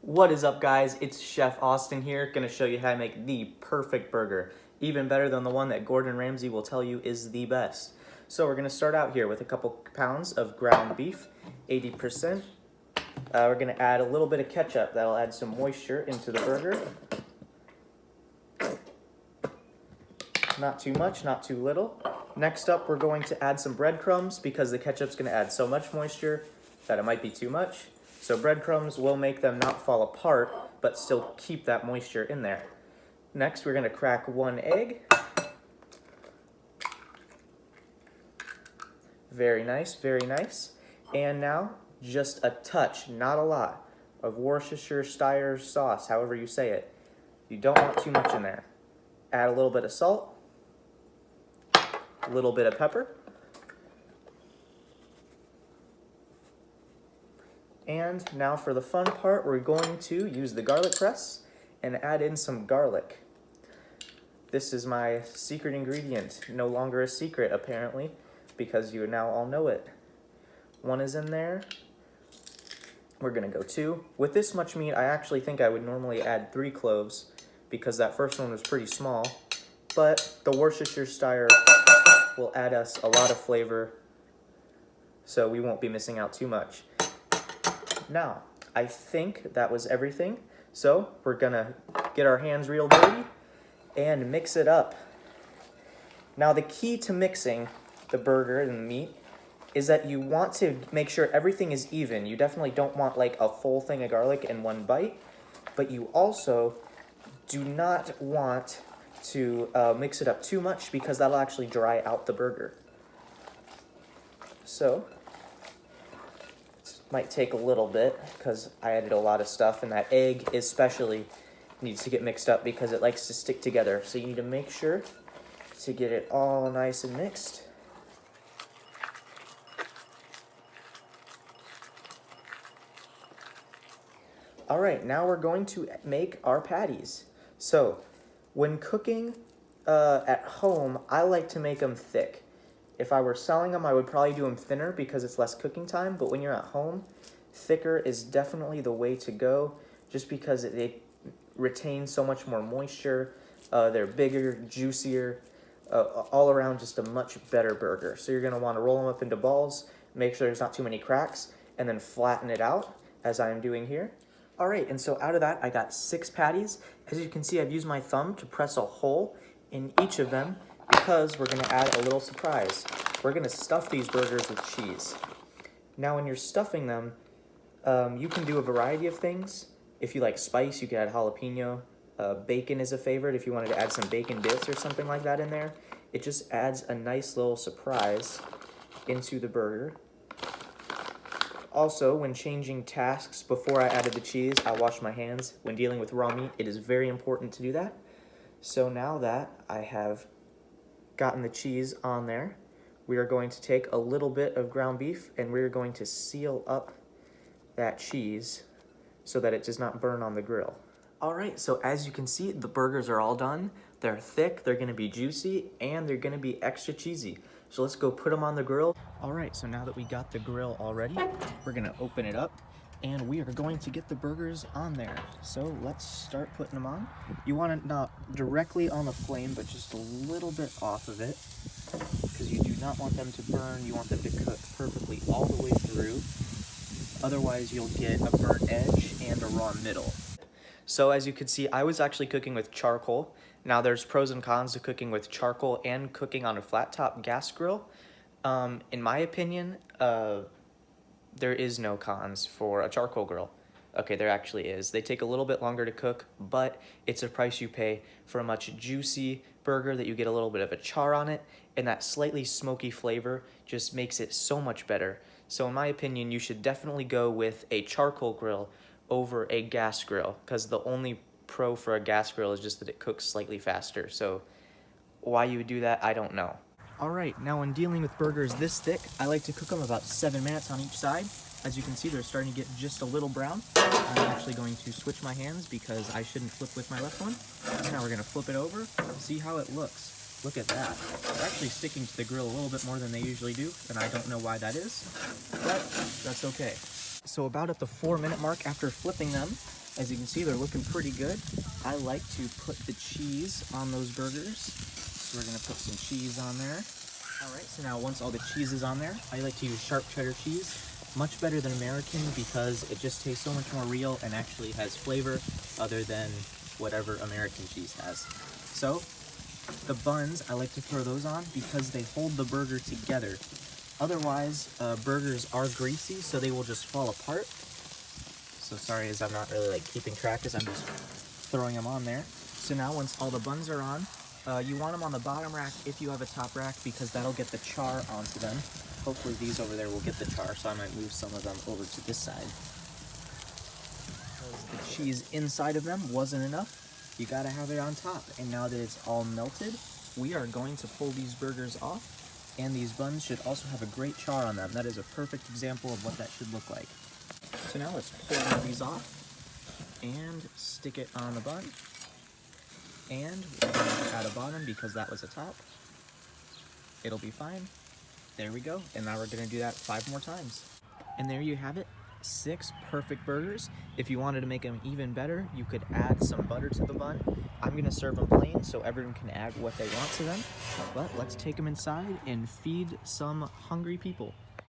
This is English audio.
What is up, guys? It's Chef Austin here, gonna show you how to make the perfect burger. Even better than the one that Gordon Ramsay will tell you is the best. So we're gonna start out here with a couple pounds of ground beef, 80%. We're gonna add a little bit of ketchup. That'll add some moisture into the burger. Not too much, not too little. Next up, we're going to add some breadcrumbs because the ketchup's gonna add so much moisture that it might be too much. So breadcrumbs will make them not fall apart, but still keep that moisture in there. Next, we're gonna crack one egg. Very nice, very nice. And now, just a touch, not a lot, of Worcestershire sauce, however you say it. You don't want too much in there. Add a little bit of salt, a little bit of pepper, and now for the fun part, we're going to use the garlic press and add in some garlic. This is my secret ingredient, no longer a secret apparently, because you now all know it. One is in there. We're gonna go 2. With this much meat, I actually think I would normally add 3 cloves because that first one was pretty small, but the Worcestershire will add us a lot of flavor, so we won't be missing out too much. Now, I think that was everything, so we're gonna get our hands real dirty and mix it up. Now, the key to mixing the burger and the meat is that you want to make sure everything is even. You definitely don't want like a full thing of garlic in one bite, but you also do not want to mix it up too much because that'll actually dry out the burger. So, might take a little bit because I added a lot of stuff, and that egg especially needs to get mixed up because it likes to stick together. So you need to make sure to get it all nice and mixed. All right, now we're going to make our patties. So when cooking at home, I like to make them thick. If I were selling them, I would probably do them thinner because it's less cooking time, but when you're at home, thicker is definitely the way to go just because they retain so much more moisture, they're bigger, juicier, all around just a much better burger. So you're gonna wanna roll them up into balls, make sure there's not too many cracks, and then flatten it out as I'm doing here. All right, and so out of that, I got 6 patties. As you can see, I've used my thumb to press a hole in each of them because we're gonna add a little surprise. We're gonna stuff these burgers with cheese. Now, when you're stuffing them, you can do a variety of things. If you like spice, you can add jalapeno. Bacon is a favorite if you wanted to add some bacon bits or something like that in there. It just adds a nice little surprise into the burger. Also, when changing tasks before I added the cheese, I washed my hands. When dealing with raw meat, it is very important to do that. So now that I have gotten the cheese on there, we are going to take a little bit of ground beef and we're going to seal up that cheese so that it does not burn on the grill. All right, so as you can see, the burgers are all done. They're thick, they're gonna be juicy, and they're gonna be extra cheesy. So let's go put them on the grill. All right, so now that we got the grill all ready, we're gonna open it up and we are going to get the burgers on there. So let's start putting them on. You want it not directly on the flame, but just a little bit off of it because you do not want them to burn. You want them to cook perfectly all the way through. Otherwise, you'll get a burnt edge and a raw middle. So as you can see, I was actually cooking with charcoal. Now there's pros and cons to cooking with charcoal and cooking on a flat top gas grill. In my opinion, there is no cons for a charcoal grill. Okay, there actually is. They take a little bit longer to cook, but it's a price you pay for a much juicy burger that you get a little bit of a char on it, and that slightly smoky flavor just makes it so much better. So in my opinion, you should definitely go with a charcoal grill over a gas grill, because the only pro for a gas grill is just that it cooks slightly faster. So why you would do that, I don't know. All right, now when dealing with burgers this thick, I like to cook them about 7 minutes on each side. As you can see, they're starting to get just a little brown. I'm actually going to switch my hands because I shouldn't flip with my left one. Now we're gonna flip it over, see how it looks. Look at that. They're actually sticking to the grill a little bit more than they usually do, and I don't know why that is, but that's okay. So about at the 4-minute mark after flipping them, As you can see, they're looking pretty good. I like to put the cheese on those burgers. So we're gonna put some cheese on there. All right, so now once all the cheese is on there, I like to use sharp cheddar cheese. Much better than American because it just tastes so much more real and actually has flavor other than whatever American cheese has. So the buns, I like to throw those on because they hold the burger together. Otherwise, burgers are greasy, so they will just fall apart. So sorry as I'm not really like keeping track as I'm just throwing them on there. So now once all the buns are on, you want them on the bottom rack if you have a top rack because that'll get the char onto them. Hopefully these over there will get the char, so I might move some of them over to this side. Because the cheese inside of them wasn't enough, you gotta have it on top. And now that it's all melted, we are going to pull these burgers off. And these buns should also have a great char on them. That is a perfect example of what that should look like. So now let's pull one of these off and stick it on the bun. And we're going to add a bottom because that was a top. It'll be fine. There we go. And now we're going to do that 5 more times. And there you have it. 6 perfect burgers. If you wanted to make them even better, you could add some butter to the bun. I'm going to serve them plain so everyone can add what they want to them. But let's take them inside and feed some hungry people.